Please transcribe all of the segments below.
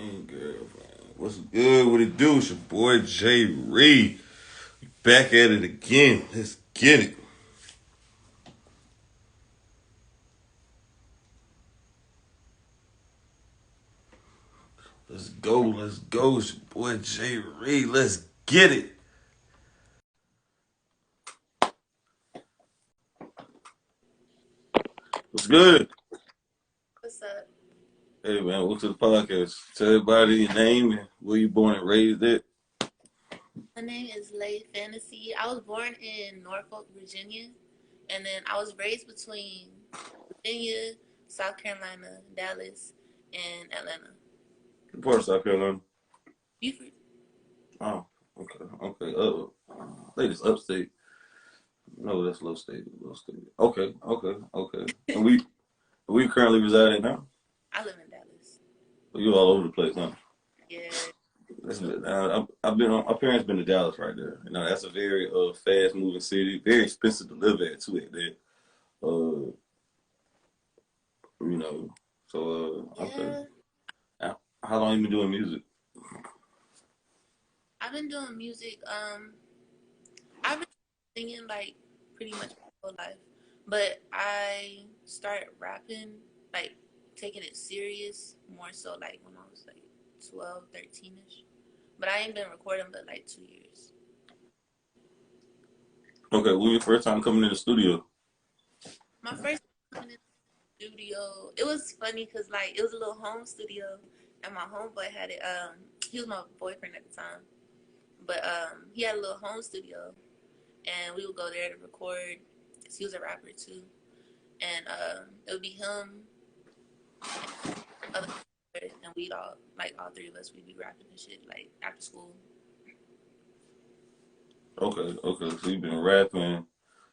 Girlfriend. What's good? What it do? It's your boy Jay Reed. Back at it again. Let's get it. Let's go. Let's go. It's your boy Jay Reed. Let's get it. What's good? What's up? Hey man, welcome to the podcast. Tell everybody your name and where you born and raised at. My name is Laifantasty. I was born in Norfolk, Virginia, and then I was raised between Virginia, South Carolina, Dallas, and Atlanta. What part of South Carolina? Buford. Oh, okay, okay. I think it's upstate. No, that's low state. Low state. Okay, okay, okay. And we currently reside in now. I live in Dallas. Well, you all over the place, huh? Yeah, I've been. My parents been to Dallas right there. You know, that's a very fast moving city. Very expensive to live at too. At that. Uh, you know. So okay. yeah. How long you been doing music? I've been doing music. I've been singing like pretty much my whole life, but I started rapping, like taking it serious more so like when I was like 12, 13ish. But I ain't been recording but like 2 years. Okay, when your first time coming in the studio? My first time in the studio, it was funny because like it was a little home studio, and my homeboy had it. He was my boyfriend at the time, but he had a little home studio, and we would go there to record. 'Cause he was a rapper too, and it would be him, other rappers, and we'd all like all three of us. We'd be rapping and shit like after school. Okay, okay. So you've been rapping.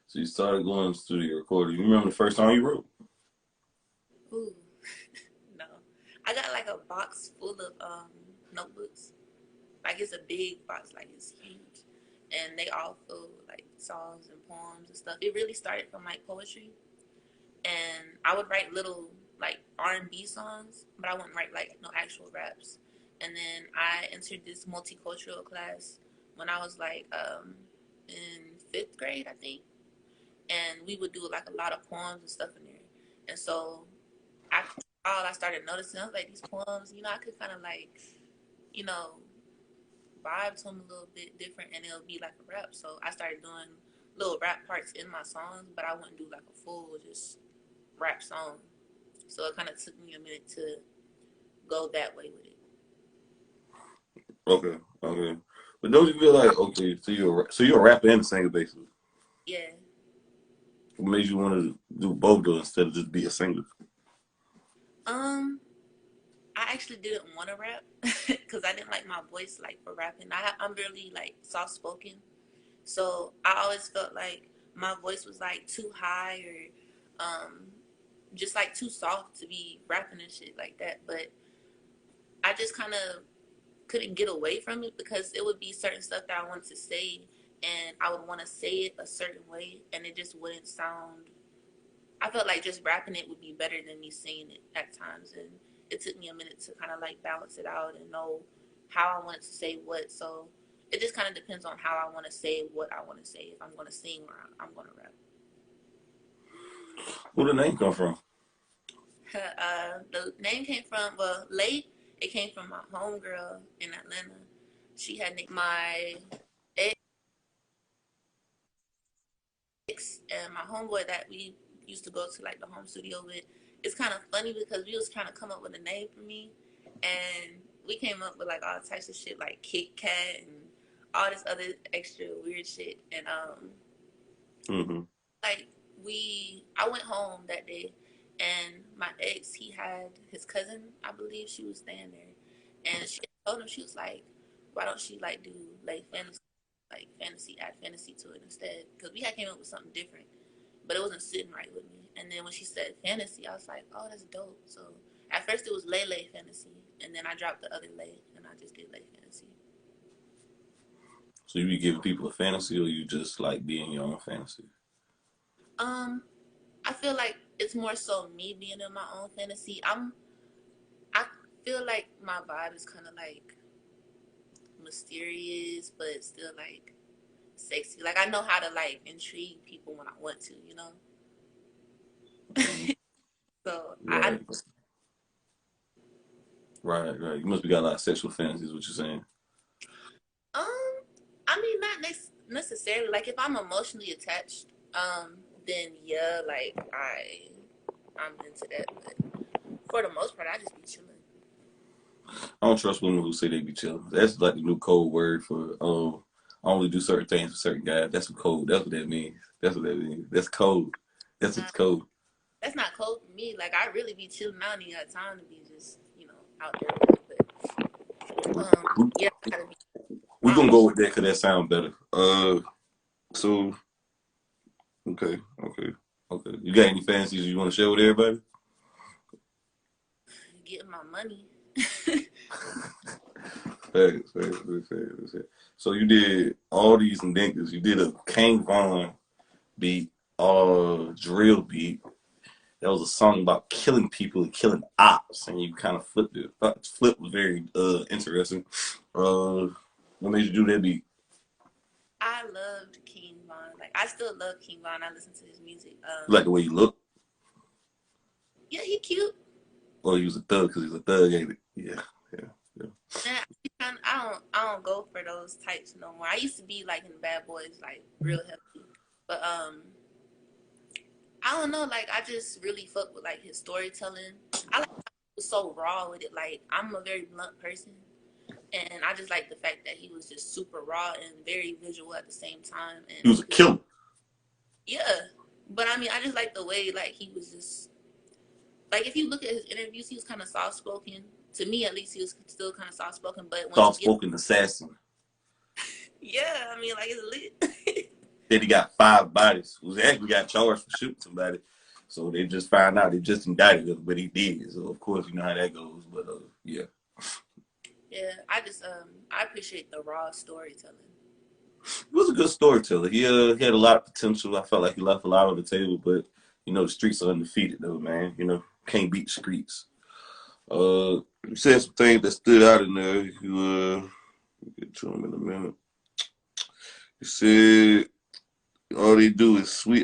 So you started going to the studio recording. You remember the first song you wrote? Ooh, no, I got like a box full of notebooks. Like it's a big box, like it's huge, and they all fill with like songs and poems and stuff. It really started from like poetry, and I would write little like R&B songs, but I wouldn't write like no actual raps. And then I entered this multicultural class when I was like in fifth grade, I think, and we would do like a lot of poems and stuff in there. And so after all, I started noticing I was like these poems, I could kind of like, you know, vibe to them a little bit different, and it'll be like a rap. So I started doing little rap parts in my songs, but I wouldn't do like a full just rap song. So it kind of took me a minute to go that way with it. Okay, okay. But don't you feel like okay? So you're a rapper and a singer basically. Yeah. What made you want to do both though instead of just be a singer? Um, I actually didn't want to rap because I didn't like my voice like for rapping. I'm really like soft spoken, so I always felt like my voice was like too high or just like too soft to be rapping and shit like that. But I just kind of couldn't get away from it because it would be certain stuff that I wanted to say, and I would want to say it a certain way, and it just wouldn't sound. I felt like just rapping it would be better than me singing it at times, and it took me a minute to kind of like balance it out and know how I wanted to say what. So it just kind of depends on how I want to say what I want to say, if I'm going to sing or I'm going to rap. Where the name come from? The name came from, well, late, it came from my homegirl in Atlanta. She had named my ex and my homeboy that we used to go to like the home studio with. It's kind of funny because we was trying to come up with a name for me, and we came up with like all types of shit like Kit Kat and all this other extra weird shit. And Hmm. like I went home that day, and my ex, he had his cousin, I believe she was staying there, and she told him, she was like, why don't she like do like fantasy, like fantasy, add fantasy to it instead, because we had came up with something different, but it wasn't sitting right with me. And then when she said fantasy, I was like, oh, that's dope. So at first it was Lay Fantasy, and then I dropped the other Lay, and I just did Lay Fantasy. So you be giving people a fantasy, or you just like being your own fantasy? um I feel like it's more so me being in my own fantasy. I feel like my vibe is kind of like mysterious, but still like sexy. Like I know how to like intrigue people when I want to, you know. So I Right, right. You must be got a lot of sexual fantasies. What you're saying? I mean not necessarily. Like if I'm emotionally attached, then yeah, like I'm into that. But for the most part, I just be chilling. I don't trust women who say they be chilling. That's like the new code word for I only do certain things for certain guys. That's a code. That's what that means. That's what that means. That's code. That's Nah, what's code. that's not cold for me. Like I really be chilling. I don't even got time to be just out there with it. We, But we, yeah, I gotta be. we I gonna don't know. go with that because that sounds better. So okay. You got any fantasies you want to share with everybody? Getting my money. Facts. So you did all these niggas. You did a King Von beat, drill beat. That was a song about killing people and killing ops, and you kind of flipped it. I thought the flip was very interesting. What made you do that beat? I loved King Von. Like I still love King Von. I listen to his music. You like the way you look? Yeah, he cute. Well, he was a thug because he's a thug, ain't it? Yeah. And I don't go for those types no more. I used to be like in Bad Boys, like real heavy. But I don't know, like I just really fuck with like his storytelling. I like how he was so raw with it. Like I'm a very blunt person, and I just like the fact that he was just super raw and very visual at the same time. He And was a killer. yeah, but I mean, I just like the way like he was just like if you look at his interviews, he was kind of soft spoken. To me, at least, he was still kind of soft spoken. But when he Soft gets, spoken assassin. yeah, I mean, like it's lit. Then he got 5 bodies. Who's actually got charged for shooting somebody. So they just found out they just indicted him, but he did. So of course you know how that goes. But yeah. Yeah, I just I appreciate the raw storytelling. He was a good storyteller. He had a lot of potential. I felt like he left a lot on the table, but the streets are undefeated though, man. Can't beat the streets. You said some things that stood out in there. We'll get to them in a minute. You said all they do is sweet.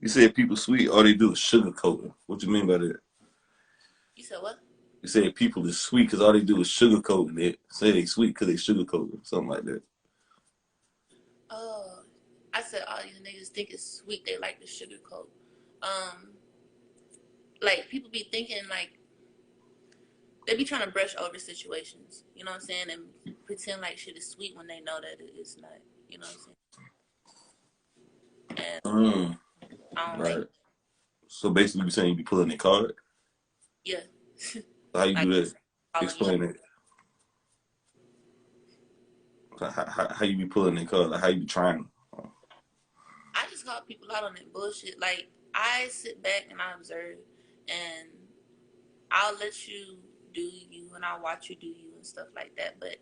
You said people sweet. All they do is sugarcoat. What you mean by that? You said what? You said people is sweet because all they do is sugarcoating it. Say they sweet because they sugarcoating something like that. Oh, I said all these niggas think it's sweet. They like the sugar coat. Um, like people be thinking like they be trying to brush over situations. You know what I'm saying? And pretend like shit is sweet when they know that it is not. You know what I'm saying? And Mm, I don't like. right. So basically, you saying you be pulling their card. Yeah, How you like do that? calling me. Explain it. How you be pulling their card? Like how you be trying? I just call people out on that bullshit. Like I sit back and I observe, and I'll let you do you, and I'll watch you do you and stuff like that. But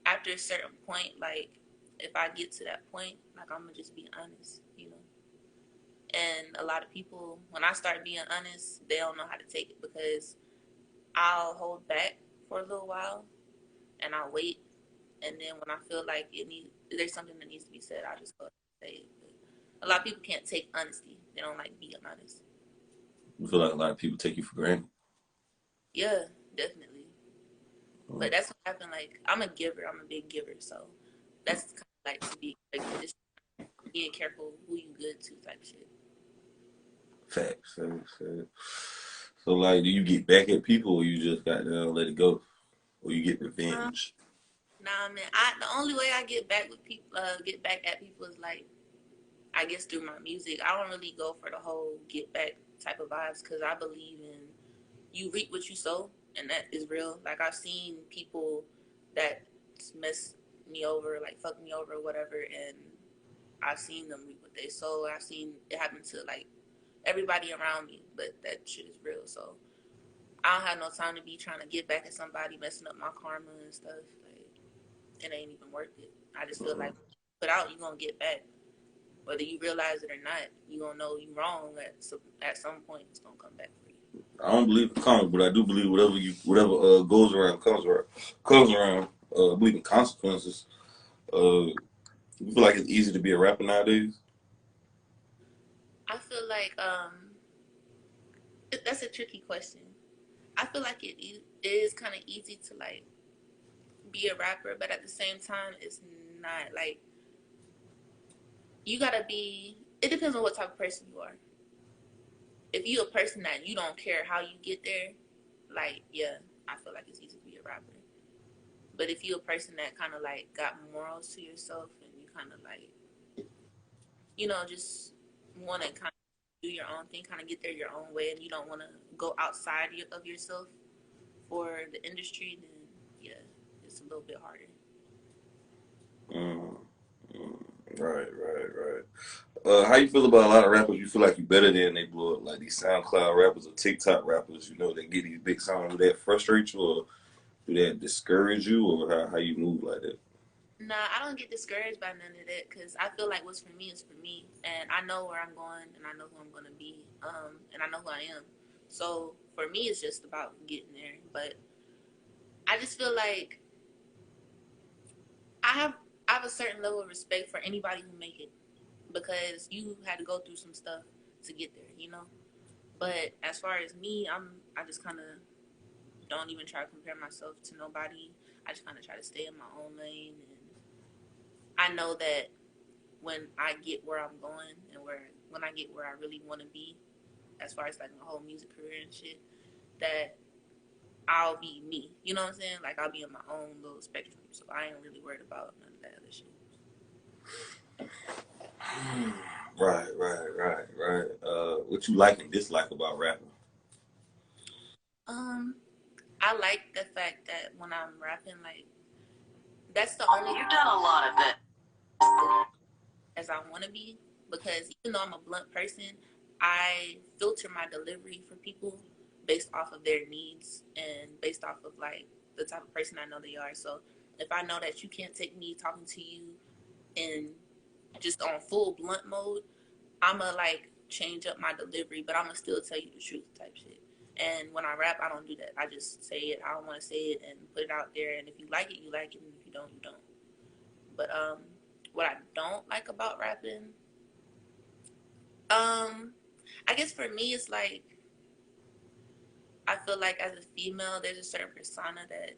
after a certain point, like if I get to that point, like I'm gonna just be honest, you know. And a lot of people, when I start being honest, they don't know how to take it because I'll hold back for a little while and I'll wait, and then when I feel like there's something that needs to be said, I'll just go and say it. But a lot of people can't take honesty; they don't like being honest. I feel like a lot of people take you for granted. Yeah, definitely. Mm. But that's what happened. Like I'm a giver. I'm a big giver, so that's kind of like to be like just being careful who you good to type shit. Facts. So like, do you get back at people, or you just got to let it go, or you get Um, revenge? nah, man. The only way I get back with people, get back at people is like I guess through my music. I don't really go for the whole get back type of vibes because I believe in you reap what you sow, and that is real. Like I've seen people that mess me over, like fuck me over, or whatever, and I've seen them reap what they sow. I've seen it happen to like everybody around me, but that shit is real. So I don't have no time to be trying to get back at somebody messing up my karma and stuff. Like it ain't even worth it. I just feel like put out, you gonna get back. Whether you realize it or not, you gonna know you wrong at some point. It's gonna come back for you. I don't believe in karma, but I do believe whatever goes around comes around comes around. I believe in consequences. You feel like it's easy to be a rapper nowadays? I feel like that's a tricky question. I feel like it is kind of easy to like be a rapper, but at the same time, it's not like you gotta be. It depends on what type of person you are. If you a person that you don't care how you get there, like yeah, I feel like it's easy to be a rapper. But if you a person that kind of like got morals to yourself and you kind of like just want to kind of do your own thing, kind of get there your own way, and you don't want to go outside of yourself for the industry, then yeah, it's a little bit harder. Mm, right. How you feel about a lot of rappers you feel like you better than they blow up, like these SoundCloud rappers or TikTok rappers? They get these big songs. Do that frustrate you, or do that discourage you, or how you move like that? Nah, I don't get discouraged by none of that because I feel like what's for me is for me, and I know where I'm going, and I know who I'm gonna be, and I know who I am. So for me, it's just about getting there. But I just feel like I have I have a certain level of respect for anybody who make it because you had to go through some stuff to get there. But as far as me, I just kind of don't even try to compare myself to nobody. I just kind of try to stay in my own lane, and I know that when I get where I'm going and when I get where I really want to be, as far as like my whole music career and shit, that I'll be me. You know what I'm saying? Like I'll be in my own little spectrum, so I ain't really worried about none of that other shit. Right. What you like and dislike about rapping? Um, I like the fact that when I'm rapping, like that's the only you've done a lot of it as I want to be because even though I'm a blunt person, I filter my delivery for people based off of their needs and based off of like the type of person I know they are. So if I know that you can't take me talking to you in just on full blunt mode, I'ma like change up my delivery, but I'ma still tell you the truth type shit. And when I rap, I don't do that. I just say it. I don't want to say it and put it out there. And if you like it, you like it. And if you don't, you don't. But what I don't like about rapping, I guess for me, it's like I feel like as a female, there's a certain persona that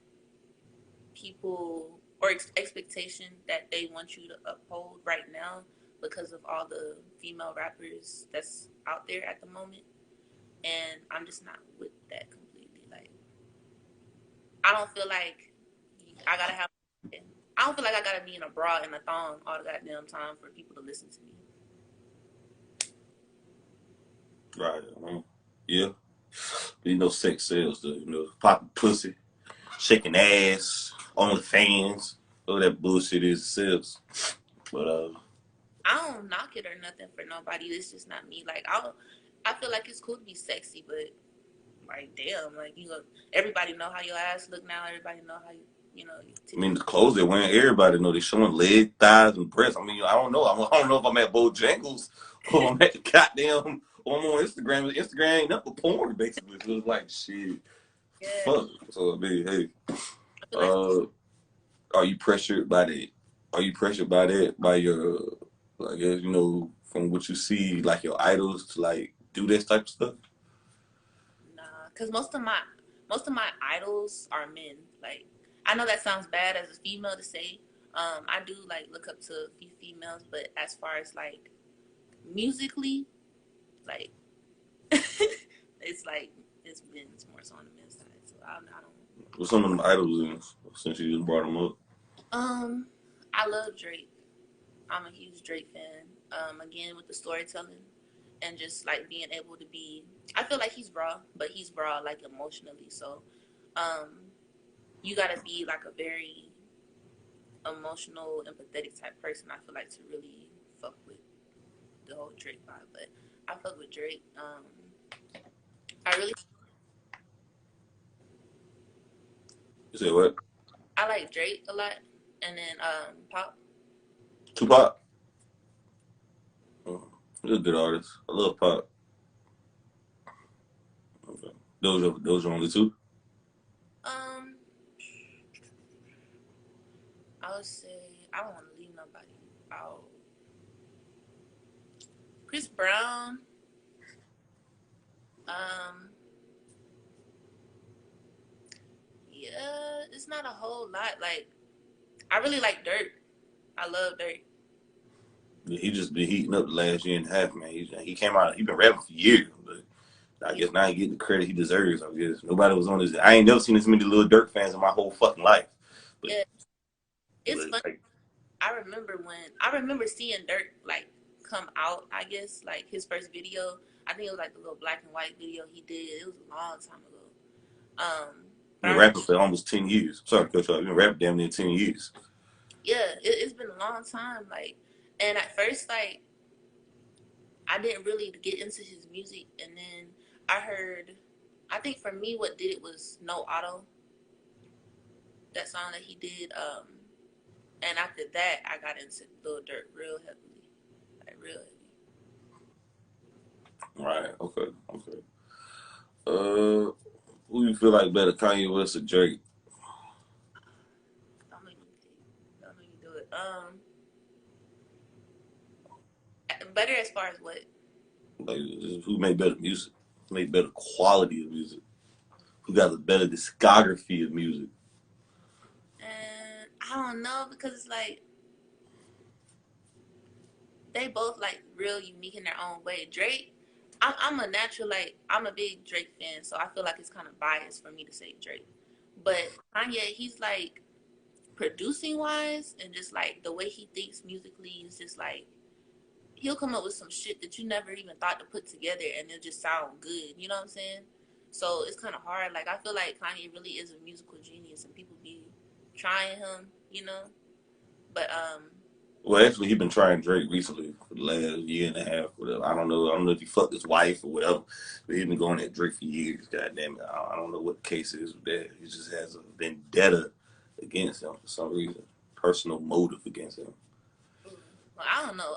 people or expectation that they want you to uphold right now because of all the female rappers that's out there at the moment. And I'm just not with that completely. Like, I don't feel like I gotta have. I don't feel like I gotta be in a bra and a thong all the goddamn time for people to listen to me. Right. Yeah. Sex sells. Popping pussy, shaking ass, only fans. All that bullshit is sells. But I don't knock it or nothing for nobody. It's just not me. Like I feel like it's cool to be sexy, but like damn, like everybody know how your ass look now. Everybody know how your I mean, titties. the clothes they're wearing, everybody know they're showing leg, thighs, and breasts. I mean, I don't know. I don't know if I'm at Bojangles or I'm at the goddamn or I'm on Instagram. Instagram ain't nothing but porn, basically. So it's like, shit, Yeah, fuck. So, I mean, hey, I feel like uh, are you pressured by that? Are you pressured by that, by your, I guess, from what you see, like your idols to, like, do this type of stuff? nah, cause most of my idols are men. Like I know that sounds bad as a female to say. I do like look up to a few females, but as far as like musically, like it's like it's men. It's more so on the men's side. So I don't. What's some of them idols in, since you just brought them up? Um, I love Drake. I'm a huge Drake fan. Again with the storytelling and just like being able to be. I feel like he's raw, but he's raw like emotionally. So, um, you gotta be like a very emotional, empathetic type person. I feel like to really fuck with the whole Drake vibe. But I fuck with Drake. I really You say what? I like Drake a lot, and then Pop. Tupac? He's a good artist. I love Pop. Okay. Those are only two. Um, I would say I don't want to leave nobody out. Chris Brown. Um, yeah, it's not a whole lot. Like I really like Dirt. I love Dirt. Yeah, he just been heating up the last year and a half, man. He came out. He been rapping for years, but I Yeah, guess now he getting the credit he deserves. I guess nobody was on his. I ain't never seen this many Lil Durk fans in my whole fucking life. But yeah. It's but fun. like, I remember seeing Dirt like come out. I guess like his first video. I think it was like the little black and white video he did. It was a long time ago. But been I rapping for almost 10 years. Sorry, Coach. I've been rapping damn near 10 years. yeah, it's been a long time. Like, and at first like I didn't really get into his music, and then I heard. I think for me, what did it was No Auto, that song that he did. And after that, I got into Lil Durk real heavily, like real heavy. Right. Okay. Okay. Who you feel like better, Kanye West or Drake? Don't make me think. Don't make me do it. Better as far as what? Like, who made better music? Who made better quality of music? Who got a better discography of music? And I don't know because it's like they both like real unique in their own way. Drake, I'm a natural like I'm a big Drake fan, so I feel like it's kind of biased for me to say Drake. But Kanye, he's like producing wise and just like the way he thinks musically is just like he'll come up with some shit that you never even thought to put together and it'll just sound good. You know what I'm saying? So it's kind of hard. Like I feel like Kanye really is a musical genius and people be trying him, you know. But Well, actually, he been trying Drake recently for the last year and a half. Whatever. I don't know. I don't know if he fucked his wife or whatever. But he's been going at Drake for years. God damn it. I don't know what the case is with that. He just has a vendetta against him for some reason. Personal motive against him. well, I don't know.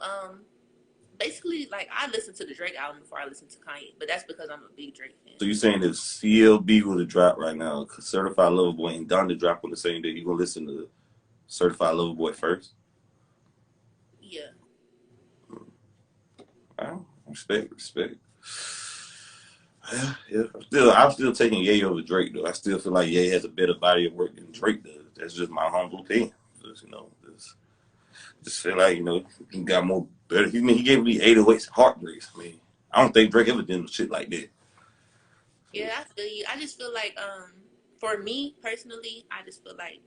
Basically, like I listened to the Drake album before I listened to Kanye, but that's because I'm a big Drake fan. So you saying if CLB was to drop right now, Certified Lover Boy and Donda drop on the same day, you gonna listen to Certified Lover Boy first? Yeah, Wow, respect, respect. Yeah, I'm still taking Ye over Drake though. I still feel like Ye has a better body of work than Drake does. That's just my humble opinion. Just, just feel like he got more better. He gave me 808s heartbreaks. I mean, I don't think Drake ever did no shit like that. yeah, I feel you. I just feel like for me personally, I just feel like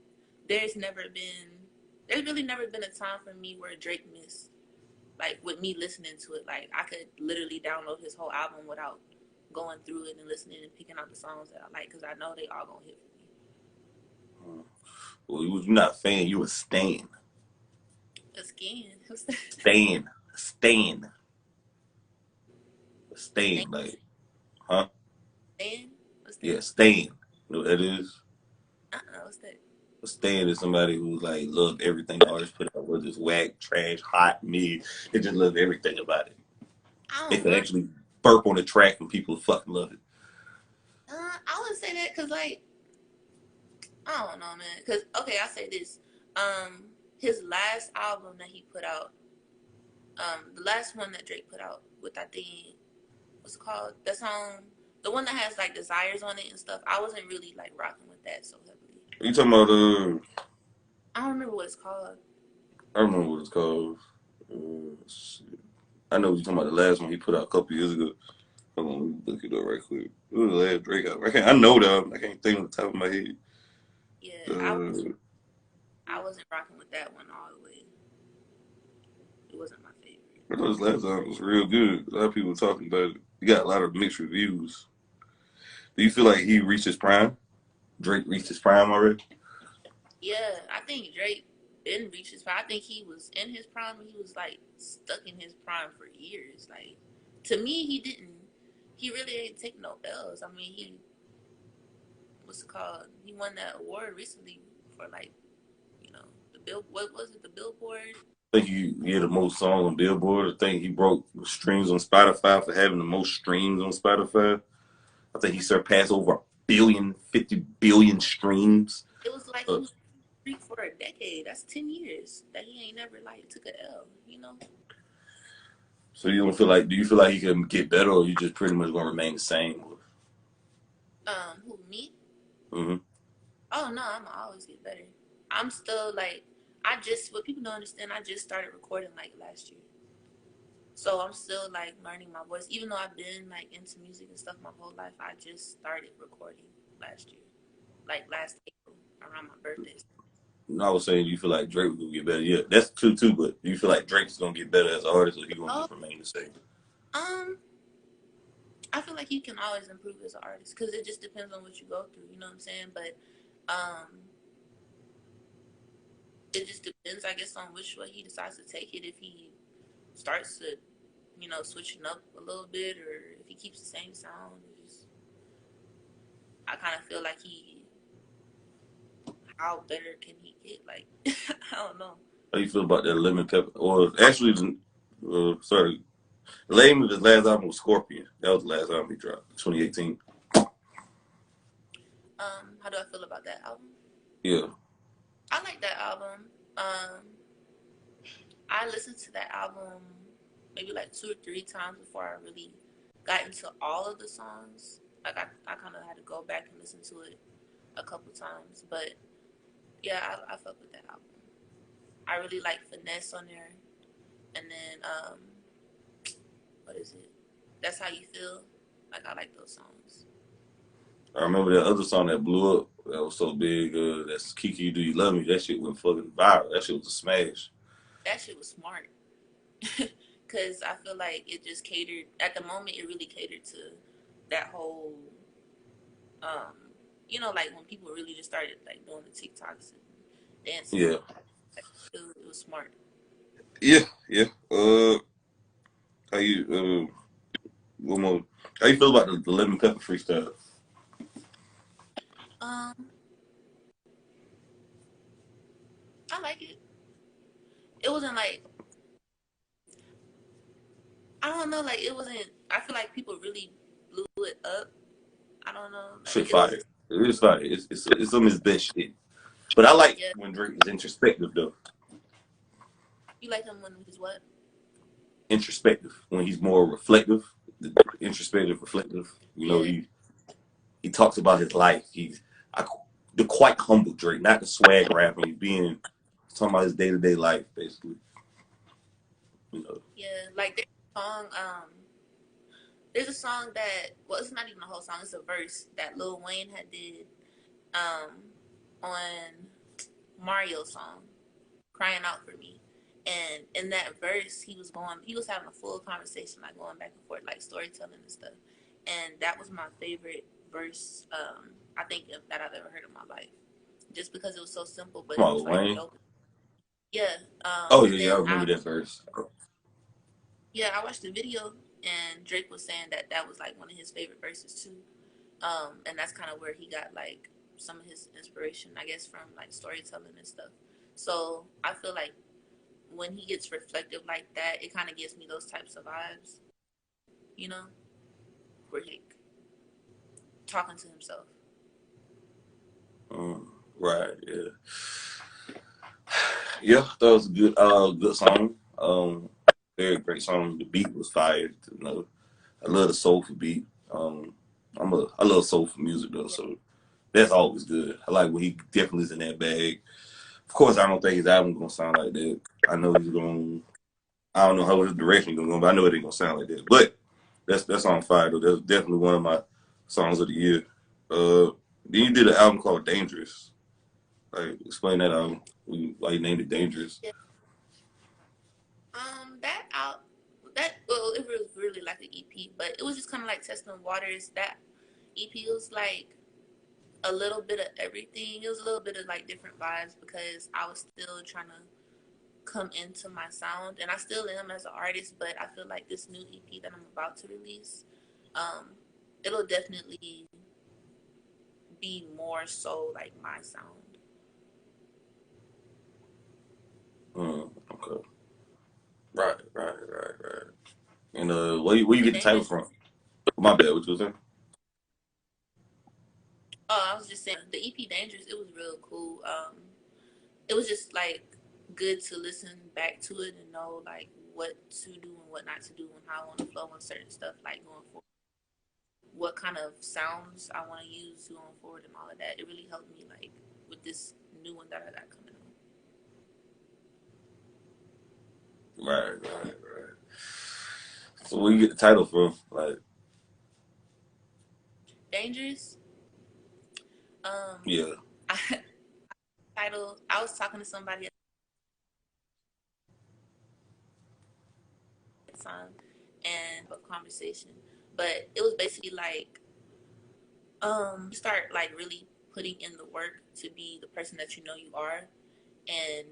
there's never been, there's really never been a time for me where Drake missed. Like with me listening to it, like I could literally download his whole album without going through it and listening and picking out the songs that I like because I know they all gonna hit for me. Well, you was not a fan. You a stan. Again, Stan. Stan. Stan, Stan. Like, huh? Stan, what's that? Yeah, Stan. You know what that is? What's that? A stan is somebody who like love everything the artist put out, whether it's whack, trash, hot, mid. They just love everything about it. I They don't can know. actually burp on the track and people fucking love it. I wouldn't say that because like I don't know, man. Because okay, I say this. His last album that he put out, the last one that Drake put out with I think what's it called? That song, the one that has like desires on it and stuff. I wasn't really like rocking with that so heavily. Are you talking about I don't remember what it's called. I don't know what it's called. Shit. I know what you're talking about the last one he put out a couple years ago. Hold on, let me look it up right quick. It was the last Drake album. I know that. I can't think on the top of my head. Yeah, Uh, I wasn't rocking with that one all the way. It wasn't my favorite. I know his last album was real good. A lot of people were talking about it. He got a lot of mixed reviews. Do you feel like he reached his prime? Drake reached his prime already? Yeah, I think Drake didn't reach his prime. I think he was in his prime and he was like stuck in his prime for years. Like to me, he didn't. He really didn't take no L's. I mean, he what's it called? He won that award recently for like the bill. What was it? The Billboard. I think he had the most songs on Billboard. I think he broke streams on Spotify for having the most streams on Spotify. I think he surpassed over a billion, 50 billion streams. It was like Uh, he was free for a decade. That's 10 years that he ain't never like took a L. You know. so you don't feel like? Do you feel like he can get better, or you just pretty much gonna remain the same? Who me? Mm-hmm. Oh no, I'm gonna always get better. I'm still like, I just what people don't understand. I just started recording like last year, so I'm still like learning my voice. Even though I've been like into music and stuff my whole life, I just started recording last year, like last April around my birthday. I was saying, do you feel like Drake will get better? Yeah, that's true too. But do you feel like Drake's gonna get better as an artist, or he gonna Oh, just remain the same? um, I feel like you can always improve as an artist because it just depends on what you go through. You know what I'm saying? But it just depends, I guess, on which way he decides to take it. If he starts to, switching up a little bit, or if he keeps the same sound, I kind of feel like how better can he get? Like, I don't know. How you feel about that Lemon Pepper? Or actually, sorry, the name of his last album was Scorpion. That was the last album he dropped, 2018. How do I feel about that album? Yeah, I like that album. I listened to that album maybe like 2 or 3 times before I really got into all of the songs. Like I kind of had to go back and listen to it a couple times, but yeah, I fuck with that album. I really like Finesse on there, and then what is it? That's How You Feel. Like I like those songs. I remember that other song that blew up. That was so big. That's Kiki, Do You Love Me? That shit went fucking viral. That shit was a smash. That shit was smart. Because I feel like it just catered, at the moment, it really catered to that whole, um, like when people really just started like doing the TikToks and dancing. Yeah, Like, it was smart. yeah, yeah. How you one more? How you feel about the Lemon Pepper freestyle? Um, I like it. It wasn't like, I don't know, like it wasn't, I feel like people really blew it up. I don't know. Like Shit it was fire. just, It is fire. It's some of his best shit. But I like yeah. when Drake is introspective though. You like him when he's what? Introspective when he's more reflective, introspective, reflective. You know, Yeah. he talks about his life. I, the quite humble Drake, not the swag rapper. He's talking about his day to day life, basically. You know, Yeah. Like there's a song that, well, it's not even a whole song, it's a verse that Lil Wayne had did um, on Mario's song, Crying Out For Me. And in that verse, he was having a full conversation, like going back and forth, like storytelling and stuff. And that was my favorite verse, I think, that I've ever heard in my life. Just because it was so simple, but come it on, was like Wayne. dope. Yeah. Oh And yeah, yeah, I then remember that verse. I watched the video, and Drake was saying that that was like one of his favorite verses too. And that's kind of where he got like some of his inspiration, I guess, from like storytelling and stuff. So I feel like when he gets reflective like that, it kind of gives me those types of vibes, you know, where he like, talking to himself. Right, yeah, yeah. That was a good song. Very great song. The beat was fired. You know, I love the soulful beat. I love soulful music though, Yeah, so that's always good. I like when he definitely is in that bag. Of course, I don't think his album's gonna sound like that. I know he's gonna. I don't know how his direction gonna go, but I know it ain't gonna sound like that. But that's on fire though. That's definitely one of my songs of the year. Then you did an album called Dangerous. Like, explain that album. Why you named it Dangerous? yeah. That out that well, it was really like an EP, but it was just kind of like testing waters. That EP was like a little bit of everything. It was a little bit of like different vibes because I was still trying to come into my sound, and I still am as an artist. But I feel like this new EP that I'm about to release, um, it'll definitely be more so like my sound. Okay. Right. And where you And get the title Dangerous, from? My bad. What you was saying? EP Dangerous, it was real cool. It was just like good to listen back to it and know like what to do and what not to do and how I want to flow on certain stuff like going forward. What kind of sounds I want to use going forward and all of that. It really helped me like with this new one that I got coming on. Right. So where you get the title from? Like, Dangerous. yeah. I, title. I was talking to somebody at the time and a conversation, but it was basically like you start like really putting in the work to be the person that you know you are, and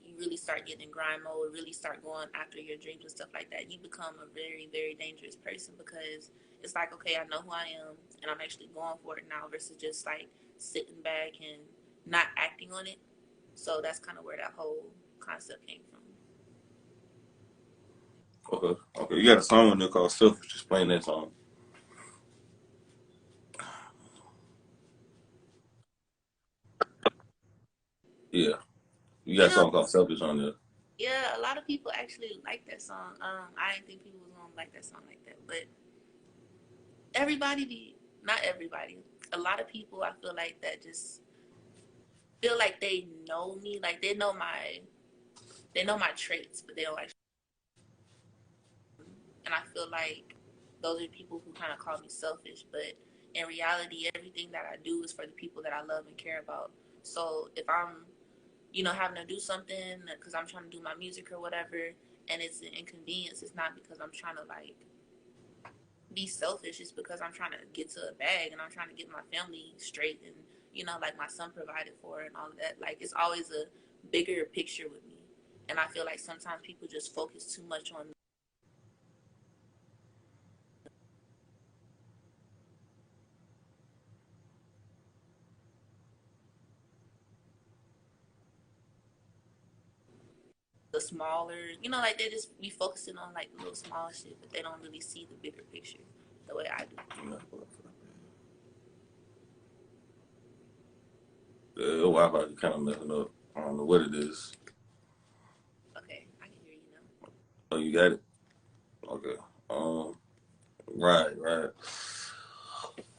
you really start getting in grind mode, really start going after your dreams and stuff like that, you become a very, very dangerous person because it's like, okay, I know who I am and I'm actually going for it now versus just like sitting back and not acting on it. So that's kind of where that whole concept came from. Okay. You got a song on there called Selfish. Just playing that song. Yeah. You got You a know, song called Selfish on there. yeah, a lot of people actually like that song. I didn't think people was gonna like that song like that, but everybody be not everybody. A lot of people I feel like that just feel like they know me, like they know my traits, but they don't actually. And I feel like those are people who kind of call me selfish, but in reality, everything that I do is for the people that I love and care about. So if I'm, having to do something because I'm trying to do my music or whatever, and it's an inconvenience, it's not because I'm trying to like be selfish. It's because I'm trying to get to a bag and I'm trying to get my family straight and like my son provided for and all of that. Like it's always a bigger picture with me, and I feel like sometimes people just focus too much on the smaller, like they just be focusing on like the little small shit, but they don't really see the bigger picture the way I do. Your Wi-Fi kind of messing up. I don't know what it is. Okay, I can hear you now. Oh, you got it? Okay. Um, right.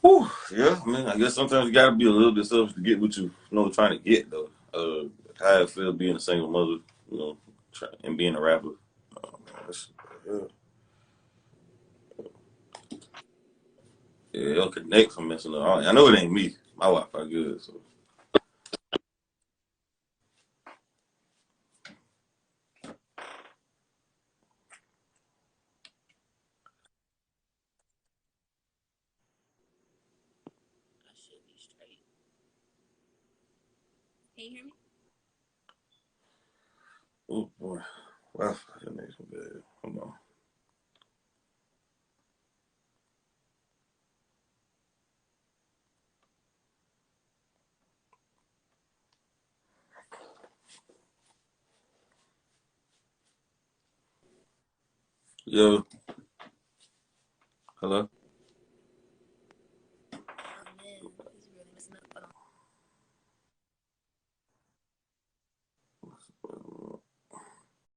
Whew, yeah, I mean, I guess sometimes you gotta be a little bit selfish to get what you know trying to get though. How it feel being a single mother, and being a rapper. That's, yeah, yeah, it'll connect from messing up. I know it ain't me. My Wi-Fi good, so I should be straight. Can you hear me? oh boy, Wi-Fi connection bad. Hold on. Yo, hello.